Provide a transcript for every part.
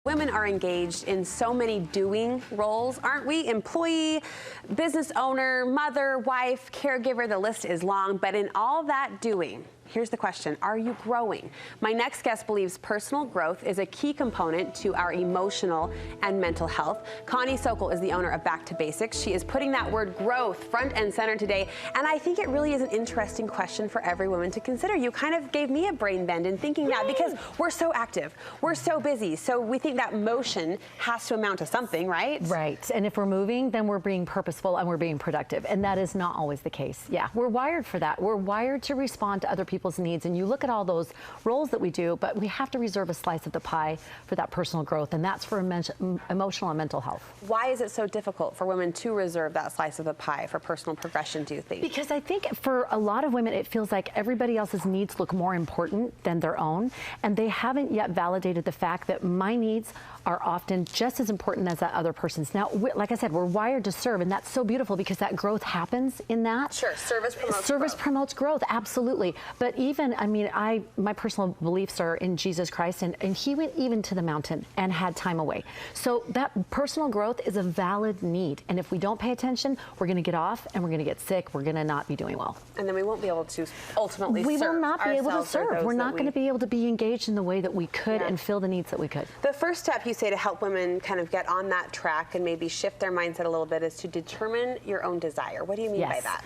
Women are engaged in so many doing roles, aren't we? Employee, business owner, mother, wife, caregiver, the list is long. But in all that doing, here's the question, are you growing? My next guest believes personal growth is a key component to our emotional and mental health. Connie Sokol is the owner of Back to Basics. She is putting that word growth front and center today. And I think it really is an interesting question for every woman to consider. You kind of gave me a brain bend in thinking that because we're so active, we're so busy. So we think that motion has to amount to something, right? Right. And if we're moving, then we're being purposeful and we're being productive. And that is not always the case. Yeah, we're wired for that. We're wired to respond to other people's needs. And you look at all those roles that we do, but we have to reserve a slice of the pie for that personal growth. And that's for emotional and mental health. Why is it so difficult for women to reserve that slice of the pie for personal progression, do you think? Because I think for a lot of women, it feels like everybody else's needs look more important than their own. And they haven't yet validated the fact that my needs are often just as important as that other person's. Now, like I said, we're wired to serve, and that's so beautiful because that growth happens in that. Sure, service promotes growth, absolutely. But even, I mean, my personal beliefs are in Jesus Christ, and he went even to the mountain and had time away. So that personal growth is a valid need, and if we don't pay attention, we're going to get off, and we're going to get sick, we're going to not be doing well. And then we won't be able to ultimately serve. We will not be able to serve. We're not going to be able to be engaged in the way that we could and fill the needs that we could. The first step you say to help women kind of get on that track and maybe shift their mindset a little bit is to determine your own desire. What do you mean by that?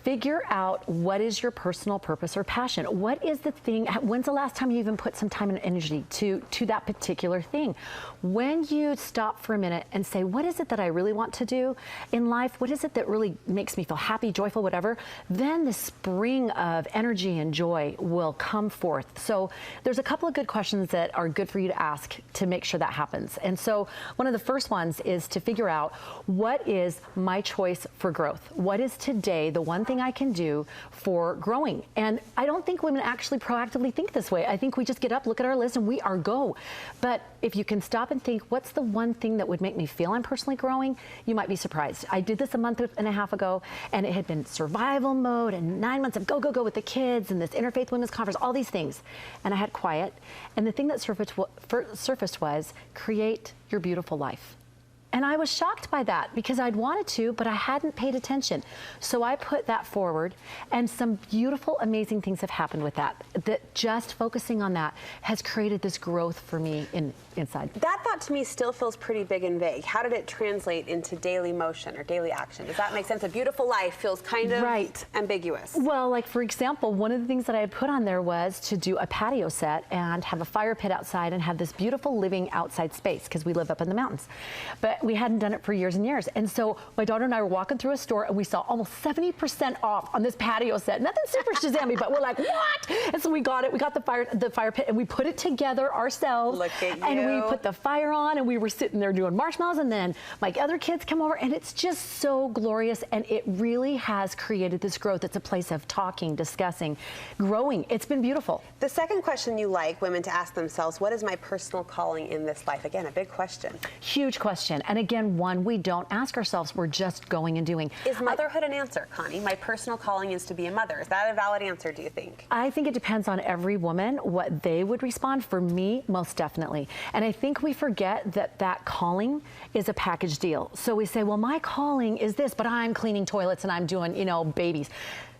Figure out what is your personal purpose or passion. What is the thing? When's the last time you even put some time and energy to that particular thing? When you stop for a minute and say, what is it that I really want to do in life? What is it that really makes me feel happy, joyful, whatever? Then the spring of energy and joy will come forth. So there's a couple of good questions that are good for you to ask to make sure that happens. And so one of the first ones is to figure out, what is my choice for growth? What is today the one thing I can do for growing? And I don't think women actually proactively think this way. I think we just get up, look at our list, and we are go. But if you can stop and think, what's the one thing that would make me feel I'm personally growing? You might be surprised. I did this a month and a half ago, and it had been survival mode and 9 months of go, go, go with the kids and this Interfaith Women's Conference, all these things. And I had quiet. And the thing that surfaced was create your beautiful life. And I was shocked by that because I'd wanted to, but I hadn't paid attention. So I put that forward, and some beautiful, amazing things have happened with that. That just focusing on that has created this growth for me inside. That thought to me still feels pretty big and vague. How did it translate into daily motion or daily action? Does that make sense? A beautiful life feels kind of ambiguous. Well, like for example, one of the things that I had put on there was to do a patio set and have a fire pit outside and have this beautiful living outside space because we live up in the mountains. But we hadn't done it for years and years. And so my daughter and I were walking through a store and we saw almost 70% off on this patio set. Nothing super shazammy, but we're like, what? And so we got it. We got the fire pit and we put it together ourselves. Look at you. And we put the fire on and we were sitting there doing marshmallows, and then my other kids come over, and it's just so glorious. And it really has created this growth. It's a place of talking, discussing, growing. It's been beautiful. The second question you like women to ask themselves, what is my personal calling in this life? Again, a big question. Huge question. And again, one we don't ask ourselves. We're just going and doing. Is motherhood an answer, Connie? My personal calling is to be a mother. Is that a valid answer, do you think? I think it depends on every woman, what they would respond. For me, most definitely. And I think we forget that that calling is a package deal. So we say, well, my calling is this, but I'm cleaning toilets and I'm doing, babies.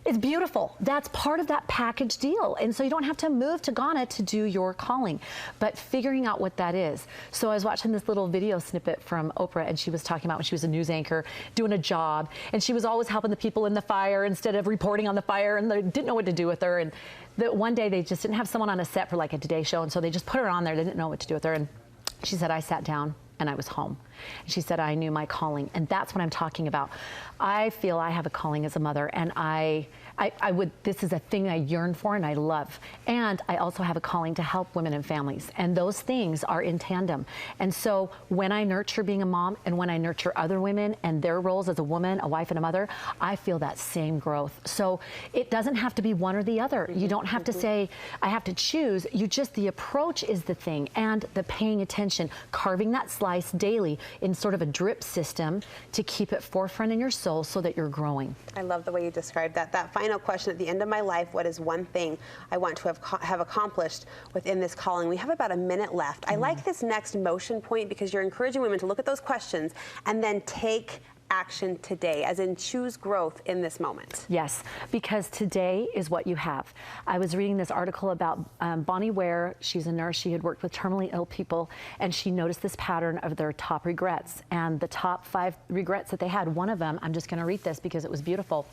It's beautiful. That's part of that package deal. And so you don't have to move to Ghana to do your calling, but figuring out what that is. So I was watching this little video snippet from Oprah, and she was talking about when she was a news anchor doing a job, and she was always helping the people in the fire instead of reporting on the fire, and they didn't know what to do with her. And one day they just didn't have someone on a set for like a Today show, and so they just put her on there. They didn't know what to do with her. And she said, I sat down and I was home. And she said, I knew my calling. And that's what I'm talking about. I feel I have a calling as a mother, and this is a thing I yearn for and I love. And I also have a calling to help women and families. And those things are in tandem. And so when I nurture being a mom and when I nurture other women and their roles as a woman, a wife, and a mother, I feel that same growth. So it doesn't have to be one or the other. You don't have to say, I have to choose. The approach is the thing, and the paying attention, carving that slice daily in sort of a drip system to keep it forefront in your soul so that you're growing. I love the way you described that. That final final question at the end of my life, what is one thing I want to have accomplished within this calling? We have about a minute left. I like this next motion point because you're encouraging women to look at those questions and then take action today, as in choose growth in this moment. Yes, because today is what you have. I was reading this article about Bonnie Ware. She's a nurse. She had worked with terminally ill people, and she noticed this pattern of their top regrets. And the top 5 regrets that they had, one of them, I'm just going to read this because it was beautiful.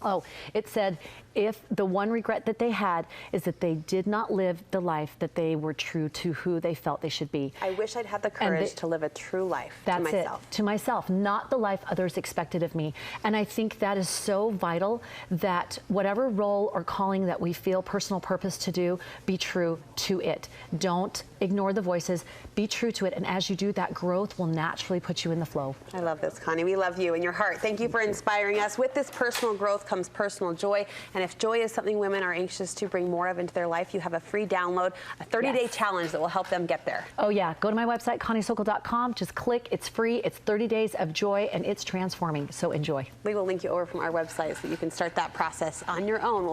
Oh, it said, if the one regret that they had is that they did not live the life that they were true to who they felt they should be. I wish I'd had the courage to live a true life to myself. That's it, to myself, not the life others expected of me. And I think that is so vital, that whatever role or calling that we feel personal purpose to do, be true to it. Don't ignore the voices, be true to it. And as you do, that growth will naturally put you in the flow. I love this, Connie. We love you and your heart. Thank you for inspiring us. With this personal growth comes personal joy. And if joy is something women are anxious to bring more of into their life, you have a free download, a 30-day challenge that will help them get there. Oh yeah, go to my website, ConnieSokol.com. Just click, it's free. It's 30 days of joy, and it's transforming. So enjoy. We will link you over from our website so you can start that process on your own.